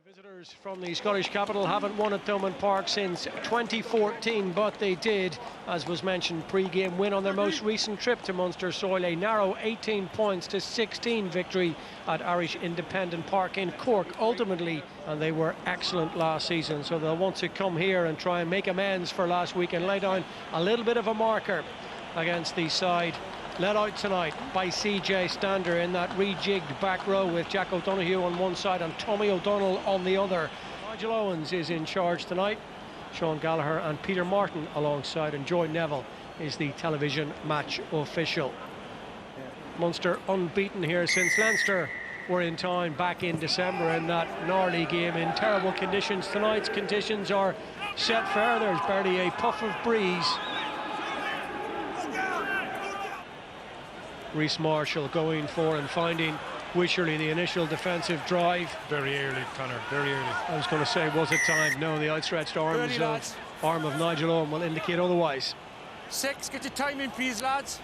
Visitors from the Scottish capital haven't won at Thomond Park since 2014, but they did, as was mentioned, pre-game win on their most recent trip to Munster soil, a narrow 18 points to 16 victory at Irish Independent Park in Cork ultimately, and they were excellent last season, so they'll want to come here and try and make amends for last week and lay down a little bit of a marker against the side led out tonight by CJ Stander in that rejigged back row with Jack O'Donoghue on one side and Tommy O'Donnell on the other. Nigel Owens is in charge tonight, Sean Gallagher and Peter Martin alongside, and Joy Neville is the television match official. Munster unbeaten here since Leinster were in town back in December in that gnarly game in terrible conditions. Tonight's conditions are set fair, there's barely a puff of breeze. Rhys Marshall going for and finding Wycherley, the initial defensive drive. Very early, Connor, very early. I was going to say, was it time? No, the outstretched arm of Nigel Owen will indicate otherwise. 6, get your time in, please, lads.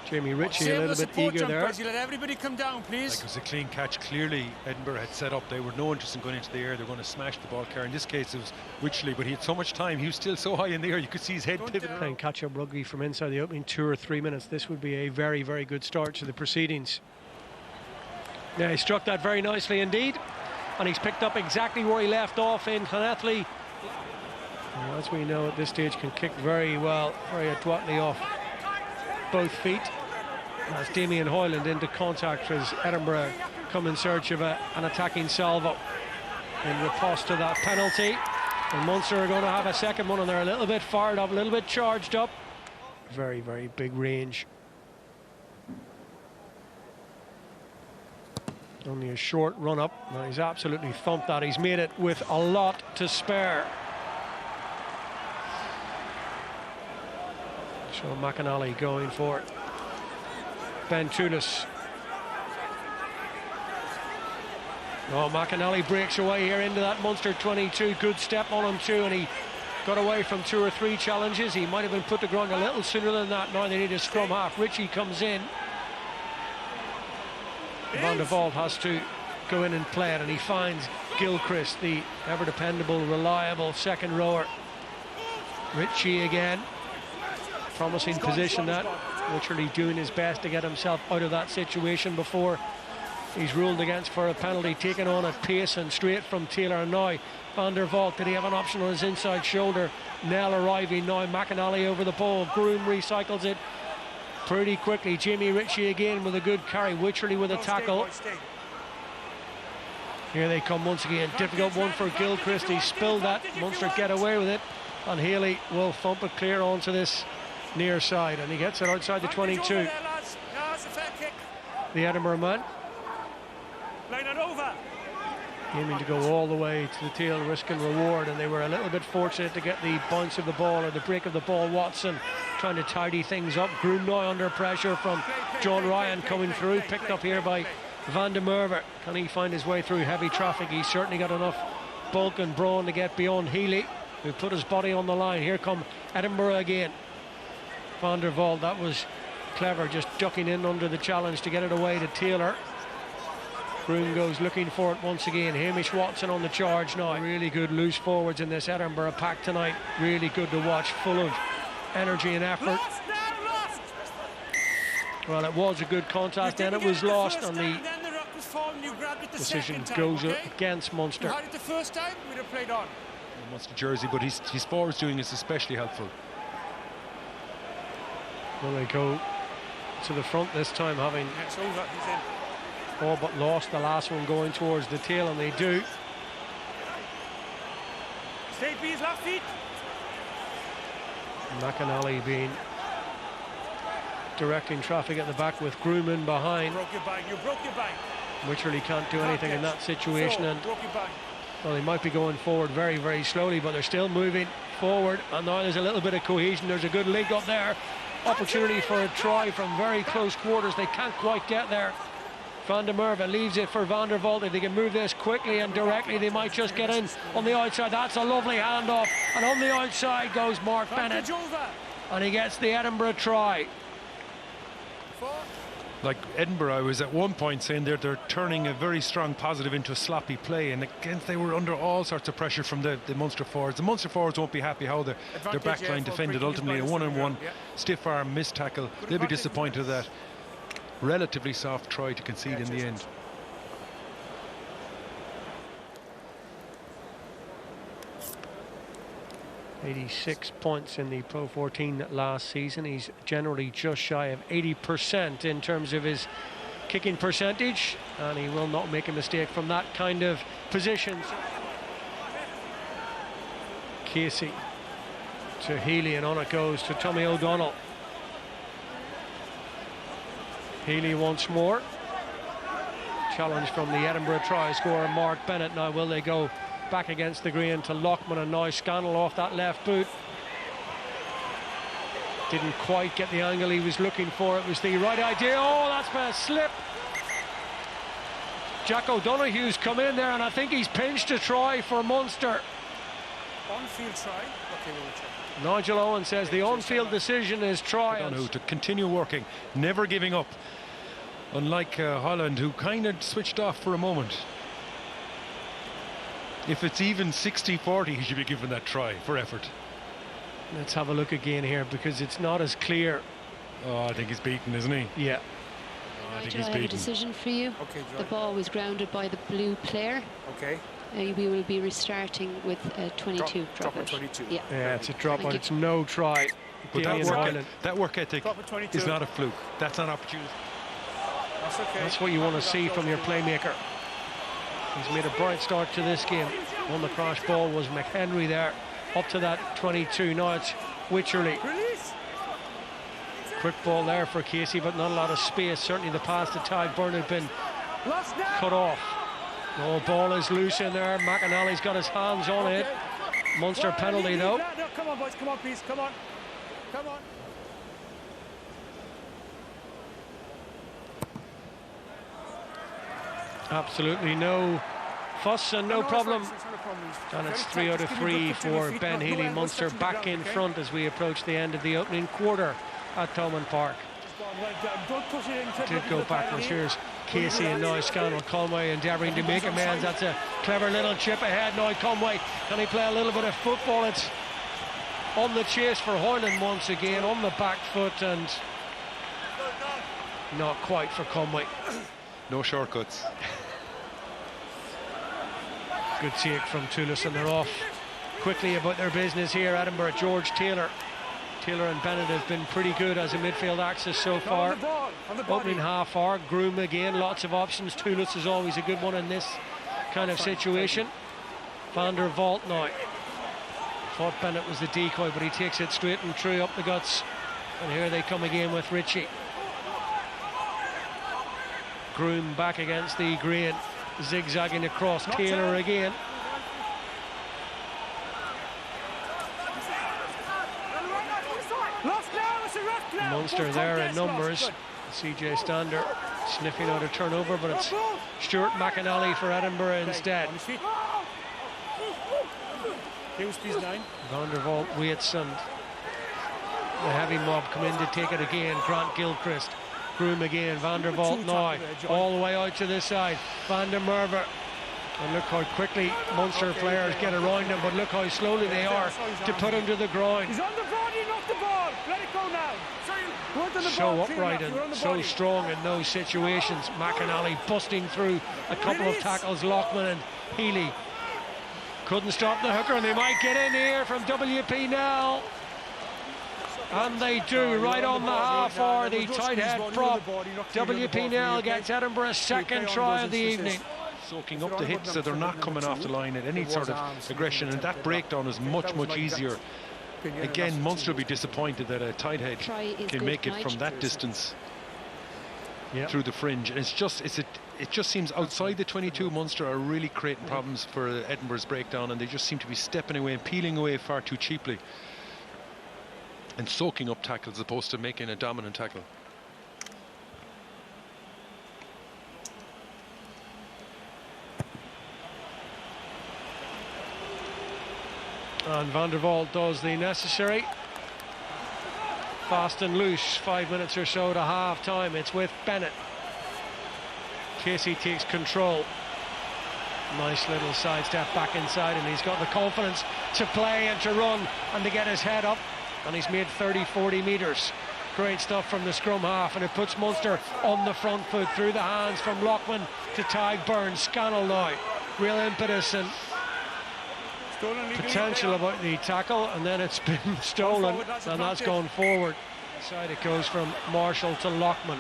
Jamie Ritchie a little bit eager there. You let everybody come down, please. It was a clean catch. Clearly, Edinburgh had set up. They were no interest in going into the air. They were going to smash the ball carrier. In this case, it was Wycherley, but he had so much time. He was still so high in the air. You could see his head pivoting. Playing catch-up rugby from inside the opening 2 or 3 minutes. This would be a very, very good start to the proceedings. Yeah, he struck that very nicely indeed, and he's picked up exactly where he left off in Llanelli. As we know at this stage, can kick very well, very adroitly off both feet. As Damien Hoyland into contact as Edinburgh come in search of an attacking salvo in riposte to that penalty. And Munster are going to have a second one, and they're a little bit fired up, a little bit charged up. Very, very big range. Only a short run up. Now he's absolutely thumped that. He's made it with a lot to spare. Sean McAnally going for it. Ben Toulis. Oh, McAnally breaks away here into that Munster 22. Good step on him too, and he got away from 2 or 3 challenges. He might have been put to ground a little sooner than that. Now they need a scrum half. Ritchie comes in. Van der Vault has to go in and play it, and he finds Gilchrist, the ever-dependable, reliable second rower. Ritchie again. Promising position that. Wycherley doing his best to get himself out of that situation before he's ruled against for a penalty, taken on at pace and straight from Taylor. And now Van der Vault, did he have an option on his inside shoulder? Nell arriving now, McAnally over the ball, Groom recycles it pretty quickly. Jamie Ritchie again with a good carry, Wycherley with a tackle. Here they come once again, difficult one for Gilchrist. He spilled that, Munster get away with it, and Haley will thump it clear onto this near side, and he gets it outside the 22. The Edinburgh man aiming to go all the way to the tail, risk and reward, and they were a little bit fortunate to get the bounce of the ball or the break of the ball. Watson trying to tidy things up. Groom now under pressure from John Ryan coming through, picked up here by Van der Merwe. Can he find his way through heavy traffic? He's certainly got enough bulk and brawn to get beyond Healy, who put his body on the line. Here come Edinburgh again. Van der Vault, that was clever, just ducking in under the challenge to get it away to Taylor. Groom goes looking for it once again. Hamish Watson on the charge now. Really good loose forwards in this Edinburgh pack tonight. Really good to watch, full of energy and effort. Well, it was a good contest, then it was lost, and the decision goes against Munster. You had it the first time, we'd have played on. Munster jersey, but his forwards doing is especially helpful. Well, they go to the front this time, having all but lost the last one going towards the tail, and they do. Stay, please, left feet. McAnally being directing traffic at the back with Groom in behind. You broke your bank. Wycherley can't do anything in that situation, and well, they might be going forward very, very slowly, but they're still moving forward, and now there's a little bit of cohesion. There's a good link up there. Opportunity for a try from very close quarters. They can't quite get there. Van der Merwe leaves it for Van der Vault. If they can move this quickly and directly, they might just get in on the outside. That's a lovely handoff, and on the outside goes Mark Bennett, and he gets the Edinburgh try. Like Edinburgh, I was at one point saying they're turning a very strong positive into a sloppy play, and again they were under all sorts of pressure from the Munster forwards. The Munster forwards won't be happy how their backline defended. Ultimately a one-on-one stiff arm missed tackle. They'll be disappointed with that. Relatively soft try to concede in the end. "86 points in the PRO14 last season. He's generally just shy of 80% in terms of his kicking percentage, and he will not make a mistake from that kind of position. Casey to Healy, and on it goes to Tommy O'Donnell. Healy once more. Challenge from the Edinburgh try scorer Mark Bennett. Now will they go back against the green to Lockman, and now Scannell off that left boot. Didn't quite get the angle he was looking for. It was the right idea. Oh, that's been a slip. Jack O'Donoghue's come in there, and I think he's pinched a try for Munster. On-field try. Okay, we'll check. Nigel Owen says the on-field decision is try. O'Donoghue to continue working, never giving up. Unlike Holland, who kind of switched off for a moment. If it's even 60-40, he should be given that try for effort. Let's have a look again here, because it's not as clear. Oh, I think he's beaten, isn't he? Yeah. Oh, I think I he's have a beaten. decision for you. Okay, The ball was grounded by the blue player. Okay. We will be restarting with 22. Drop at out. 22. Yeah. Yeah, it's a drop, Thank but you. it's no try. But Ireland. that work ethic Drop at 22. is not a fluke. That's not opportunity. That's okay. That's what you want to see from your playmaker. He's made a bright start to this game. On the cross ball was McHenry there, up to that 22. Now it's Wycherley. Release. Quick ball there for Casey, but not a lot of space. Certainly the pass to Ty Byrne had been Lost now. cut off. No, ball is loose in there. McAnally's got his hands on it. Munster penalty though. No, come on, boys. Come on, please. Come on. Come on. Absolutely no fuss and no problem. And it's 3 out of 3 for Ben Healy. Munster back in front as we approach the end of the opening quarter at Thomond Park. Did go backwards. Here's Casey and now Scannell. Conway endeavouring to make amends. That's a clever little chip ahead now. Conway, can he play a little bit of football? It's on the chase for Hoyland once again, on the back foot, and not quite for Conway. No shortcuts. Good take from Toulouse, and they're off quickly about their business here. Edinburgh, George Taylor. Taylor and Bennett have been pretty good as a midfield axis so far. Opening half hour, Groom again, lots of options. Toulouse is always a good one in this kind of situation. Van der Vault now. Thought Bennett was the decoy, but he takes it straight and true up the guts. And here they come again with Ritchie. Groom back against the green, zigzagging across. Taylor again. Munster there in numbers. CJ Stander sniffing out a turnover, but it's Stuart McAnally for Edinburgh instead. Van der Vault waits, and the heavy mob come in to take it again. Grant Gilchrist, Groom again, Van der Vault now, all the way out to this side. Van der Merwe. And look how quickly Munster players get around him, but look how slowly they are to put him to the ground. He's on the body, not the ball. Let it go now. So upright and so strong in those situations. McAnally busting through a couple of tackles. Lockman and Healy couldn't stop the hooker, and they might get in here from WP now. And they do, right on the half hour. The tight head prop. WP Nell gets Edinburgh's second try of the evening. Soaking up the hits, so they're not coming off the line at any sort of aggression, and that breakdown is much easier. Again, Munster will be disappointed that a tight head can make it from that distance through the fringe. And it just seems outside the 22, Munster are really creating problems for Edinburgh's breakdown, and they just seem to be stepping away and peeling away far too cheaply and soaking up tackles as opposed to making a dominant tackle. And Van der Vault does the necessary. fast and loose, 5 minutes or so to half time. It's with Bennett. Casey takes control. Nice little sidestep back inside, and he's got the confidence to play and to run and to get his head up, and he's made 30-40 metres. Great stuff from the scrum half, and it puts Munster on the front foot through the hands from Lockman to Tyg Burns. Scannell now, real impetus and potential about the tackle, and then it's been stolen, and that's gone forward. Inside it goes from Marshall to Lockman.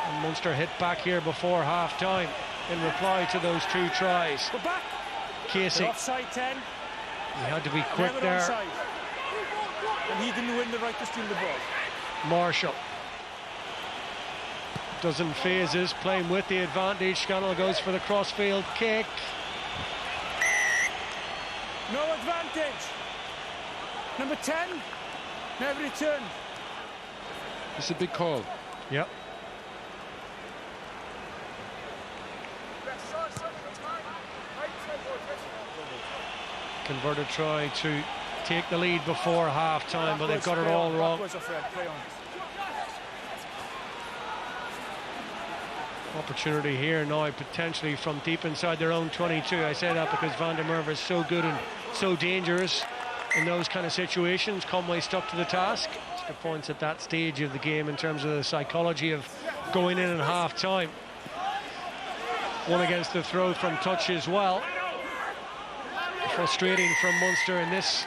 And Munster hit back here before half time in reply to those 2 tries. Casey, Offside 10. he had to be quick there. Offside. And he didn't win the right to steal the ball. Marshall doesn't phase us, playing with the advantage. Scannell goes for the crossfield kick. No advantage. Number 10, never returned. It's a big call. Yep. Converted try to take the lead before half time, but they've got it all wrong. Opportunity here now, potentially from deep inside their own 22. I say that because Van der Merwe is so good and so dangerous in those kind of situations. Conway stuck to the task. The points at that stage of the game in terms of the psychology of going in at half time. One against the throw from touch as well. Frustrating from Munster in this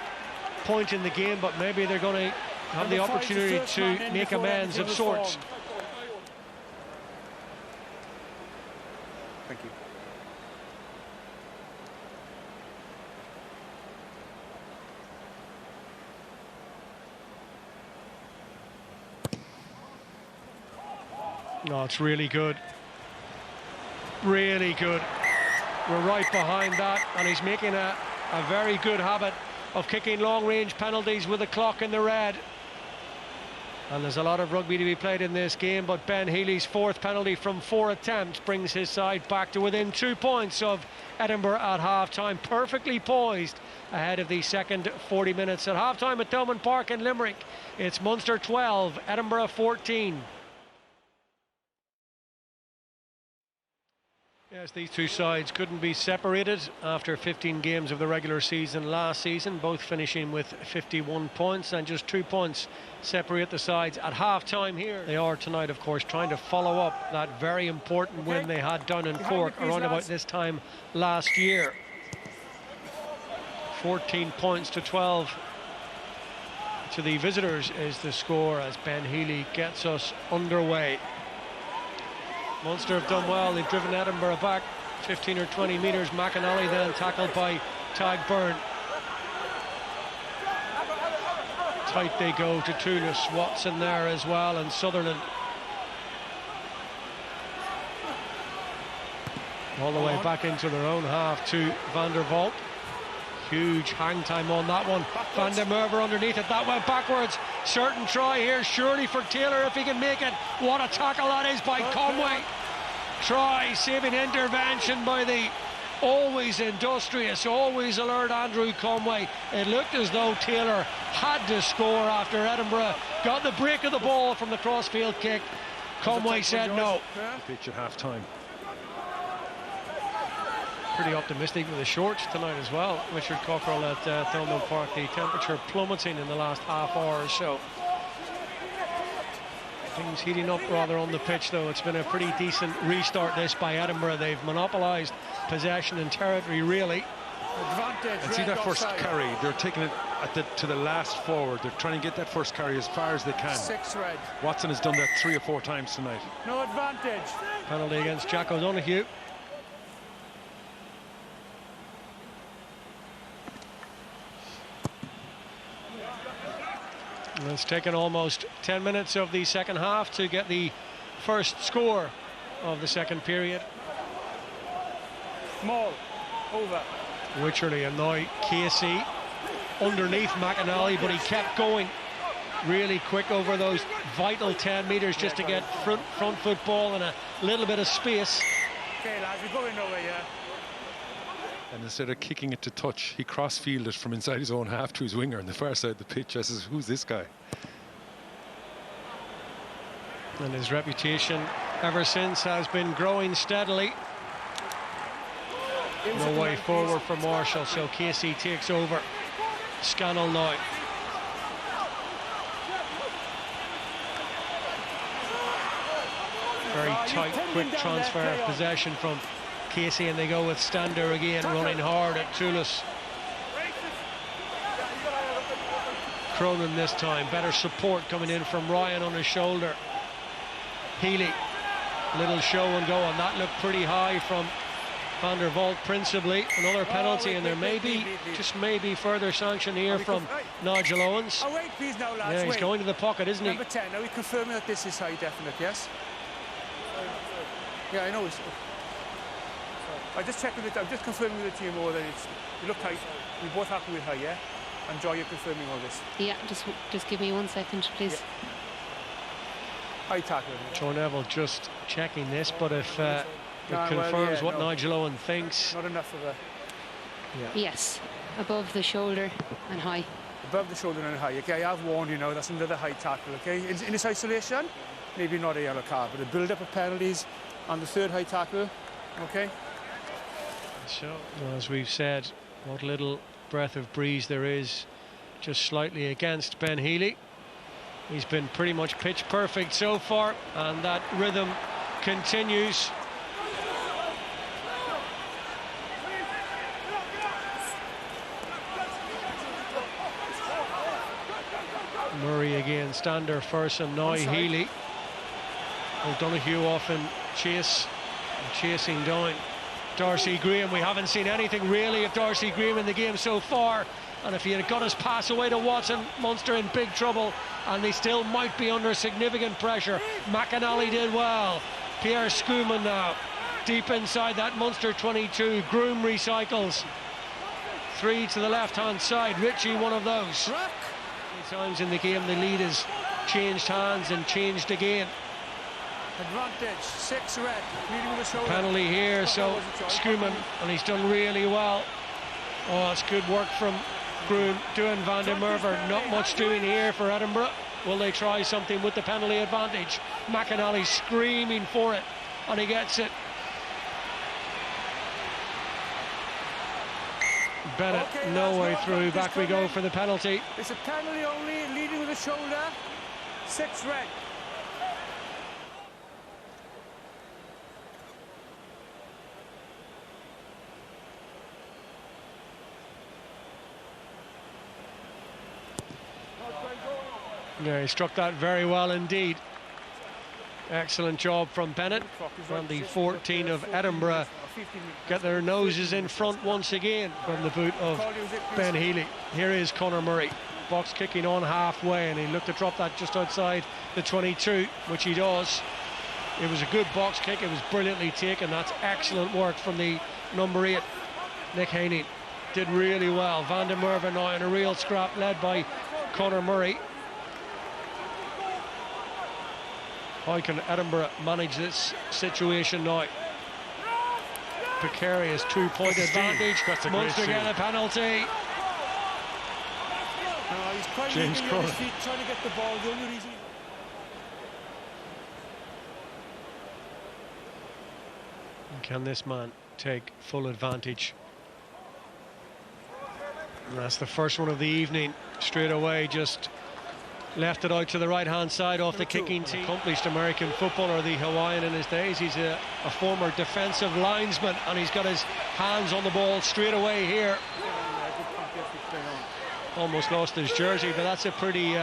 point in the game, but maybe they're going to have the opportunity to make amends of sorts. Thank you. No, it's really good. Really good. We're right behind that, and he's making a very good habit of kicking long-range penalties with the clock in the red. And there's a lot of rugby to be played in this game, but Ben Healy's 4th penalty from 4 attempts brings his side back to within 2 points of Edinburgh at half-time. Perfectly poised ahead of the second 40 minutes at half-time at Thomond Park in Limerick. It's Munster 12, Edinburgh 14. Yes, these 2 sides couldn't be separated after 15 games of the regular season last season, both finishing with 51 points, and just 2 points separate the sides at half-time here. They are tonight, of course, trying to follow up that very important win they had down in Cork around about this time last year. 14 points to 12 to the visitors is the score as Ben Healy gets us underway. Munster have done well. They've driven Edinburgh back 15 or 20 metres. McAnally then tackled by Tyg Byrne. Tight they go to Tunis. Watson there as well, and Sutherland. All the way back into their own half to Van der Vault. Huge hang time on that one. Van der Merwe underneath it. That went backwards. Certain try here, surely for Taylor if he can make it. What a tackle that is by Conway. Try, saving intervention by the always industrious, always alert Andrew Conway. It looked as though Taylor had to score after Edinburgh got the break of the ball from the crossfield kick. Conway said no. Pitch at half-time. Pretty optimistic with the shorts tonight as well. Richard Cockerell at Thomond Park. The temperature plummeting in the last half hour or so. Things heating up rather on the pitch, though. It's been a pretty decent restart this by Edinburgh. They've monopolised possession and territory, really. Advantage. And see that first carry, they're taking it to the last forward. They're trying to get that first carry as far as they can. 6 red. Watson has done that 3 or 4 times tonight. No advantage. Penalty against Jack O'Donoghue. And it's taken almost 10 minutes of the second half to get the first score of the second period. Small. Over. Wycherley, and now Casey underneath McAnally, but he kept going really quick over those vital 10 metres just to get front foot ball and a little bit of space. Okay, lads, we're going over here. And instead of kicking it to touch, he cross-fielded from inside his own half to his winger on the far side of the pitch. I says, who's this guy? And his reputation ever since has been growing steadily. No way forward for Marshall, so Casey takes over. Scannell now. Very tight, quick transfer of possession from Casey, and they go with Stander again, running hard at Toulouse. Cronin this time, better support coming in from Ryan on his shoulder. Healy, little show and go, and that looked pretty high from Van der Vault principally. Another penalty, and there may be, just maybe, further sanction here from Nigel Owens. Oh, wait, please now, lads. Yeah, he's going to the pocket, isn't he? Number 10, are we confirming that this is high definite, yes? Yeah, I know. I just checked with it. I'm just confirming with the team more that you look high. We're both happy with high, yeah? And Joy, you're confirming all this. Yeah, just give me 1 second, please. Yeah. High tackle. Joe Neville just checking this, but if it confirms what Nigel Owen thinks. Not enough of a... Yeah. Yes, above the shoulder and high. Above the shoulder and high. Okay, I've warned you now, that's another high tackle, okay? In this isolation, maybe not a yellow card, but a build-up of penalties on the third high tackle, okay? So, as we've said, what little breath of breeze there is just slightly against Ben Healy. He's been pretty much pitch perfect so far, and that rhythm continues. Murray again, Stander first, and now Healy. O'Donoghue off in chasing down Darcy Graham. We haven't seen anything really of Darcy Graham in the game so far, and if he had got his pass away to Watson, Munster in big trouble, and they still might be under significant pressure. McAnally did well. Pierre Schoeman now deep inside that Munster 22. Groom recycles 3 to the left hand side. Ritchie one of those. 3 times in the game the lead has changed hands and changed again. Advantage, 6 red, leading with the shoulder. Penalty here, so Schoeman, and he's done really well. Oh, it's good work from Groom. Doing Van der Merwe, not much doing here for Edinburgh. Will they try something with the penalty advantage? McAnally screaming for it, and he gets it. Bennett, no way through. Back we go for the penalty. It's a penalty only, leading with the shoulder. 6 red. Yeah, he struck that very well indeed. Excellent job from Bennett. And the 14 of Edinburgh get their noses in front once again from the boot of Ben Healy. Here is Conor Murray, box kicking on halfway, and he looked to drop that just outside the 22, which he does. It was a good box kick, it was brilliantly taken. That's excellent work from the number 8, Nick Haney. Did really well. Van der Merwe now in a real scrap, led by Conor Murray. How can Edinburgh manage this situation now? Precarious 2-point advantage. Munster get a penalty. He's quite James on his feet, trying to get the ball. The only reason. Can this man take full advantage? And that's the first one of the evening. Straight away, just left it out to the right-hand side off the kicking team. Accomplished American footballer, the Hawaiian in his days. He's a former defensive linesman, and he's got his hands on the ball straight away here. Almost lost his jersey, but that's a pretty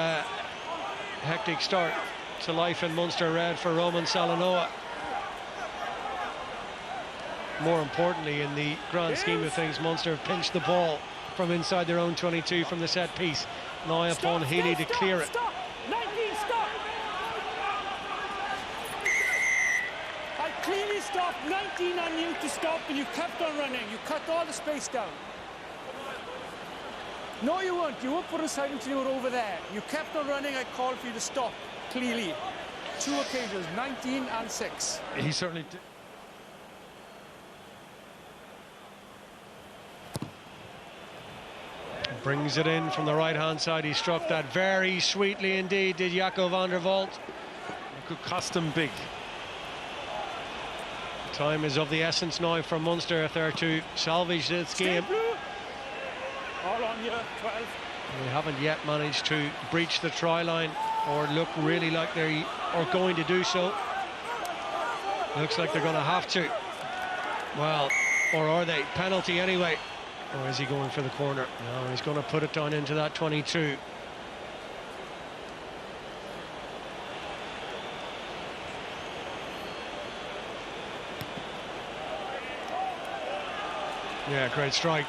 hectic start to life in Munster red for Roman Salanoa. More importantly, in the grand scheme of things, Munster have pinched the ball from inside their own 22 from the set piece. Now upon Healy to clear it. Stop. 19, stop. I clearly stopped 19 on you to stop, and you kept on running. You cut all the space down. No, you weren't. You weren't put aside until you were over there. You kept on running. I called for you to stop, clearly. 2 occasions, 19 and 6. He certainly did. Brings it in from the right-hand side. He struck that very sweetly indeed, did Jaco van der Walt. It could cost him big. Time is of the essence now for Munster if they're to salvage this game. All on you, 12. They haven't yet managed to breach the try line or look really like they are going to do so. Looks like they're going to have to. Well, or are they? Penalty anyway. Or is he going for the corner? No, he's going to put it down into that 22. Yeah, great strike.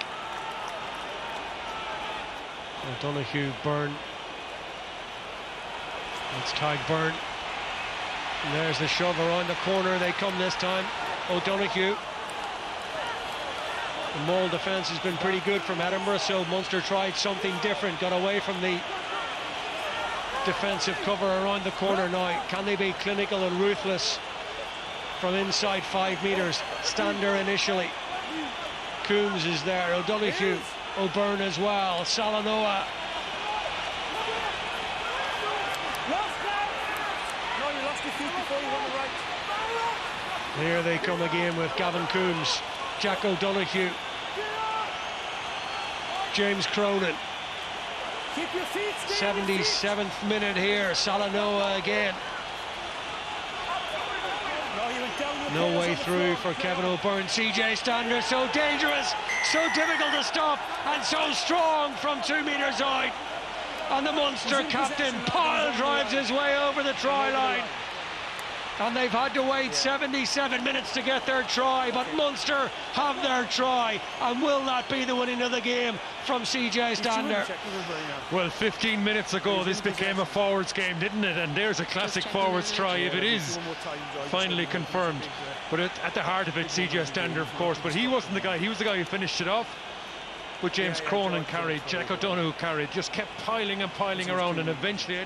O'Donoghue, Byrne. It's Tadhg Byrne. And there's the shove around the corner. They come this time. O'Donoghue. The Mull defence has been pretty good from Edinburgh, so Munster tried something different, got away from the defensive cover around the corner now. Can they be clinical and ruthless from inside 5 metres? Stander initially. Coombs is there, O'Donoghue, O'Byrne as well, Salanoa. No, you lost your feet before you won the right. Here they come again with Gavin Coombs, Jack O'Donoghue, James Cronin. Keep your feet, stay 77th minute here, Salanoa again. No way through for Kevin O'Byrne. CJ Stander, so dangerous, so difficult to stop, and so strong from 2 metres out. And the Munster captain, Paul, drives his way over the try line. And they've had to wait 77 minutes to get their try, but Munster have their try. And will that be the winning of the game from CJ Stander? Well, 15 minutes ago this became a forwards game, didn't it? And there's a classic forwards try if it is finally confirmed. But at the heart of it, CJ Stander, of course, but he wasn't the guy. He was the guy who finished it off. But James Cronin carried, Jack O'Donoghue carried, just kept piling and piling around, and eventually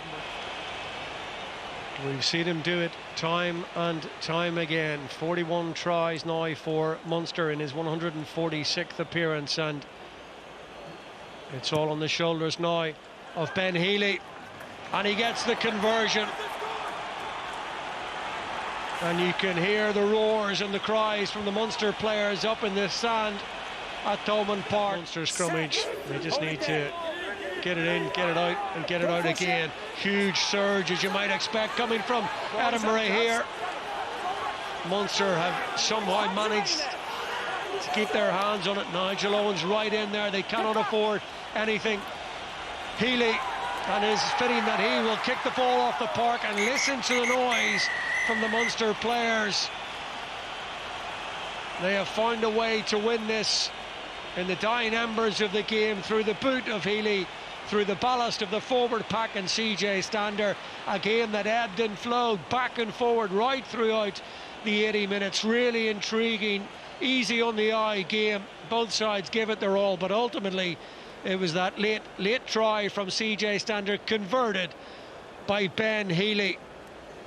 we've seen him do it time and time again. 41 tries now for Munster in his 146th appearance, and it's all on the shoulders now of Ben Healy, and he gets the conversion. And you can hear the roars and the cries from the Munster players up in the stand at Thomond Park. Munster scrummage, they just need to get it in, get it out, and get it out again. Huge surge, as you might expect, coming from Edinburgh here. Munster have somehow managed to keep their hands on it. Nigel Owens right in there. They cannot afford anything. Healy, and it is fitting that he will kick the ball off the park, and listen to the noise from the Munster players. They have found a way to win this in the dying embers of the game through the boot of Healy, through the ballast of the forward pack and CJ Stander. A game that ebbed and flowed back and forward right throughout the 80 minutes. Really intriguing, easy on the eye game. Both sides give it their all, but ultimately it was that late try from CJ Stander converted by Ben Healy.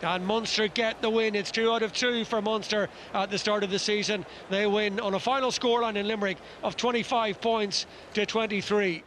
And Munster get the win. It's 2 out of 2 for Munster at the start of the season. They win on a final scoreline in Limerick of 25 points to 23.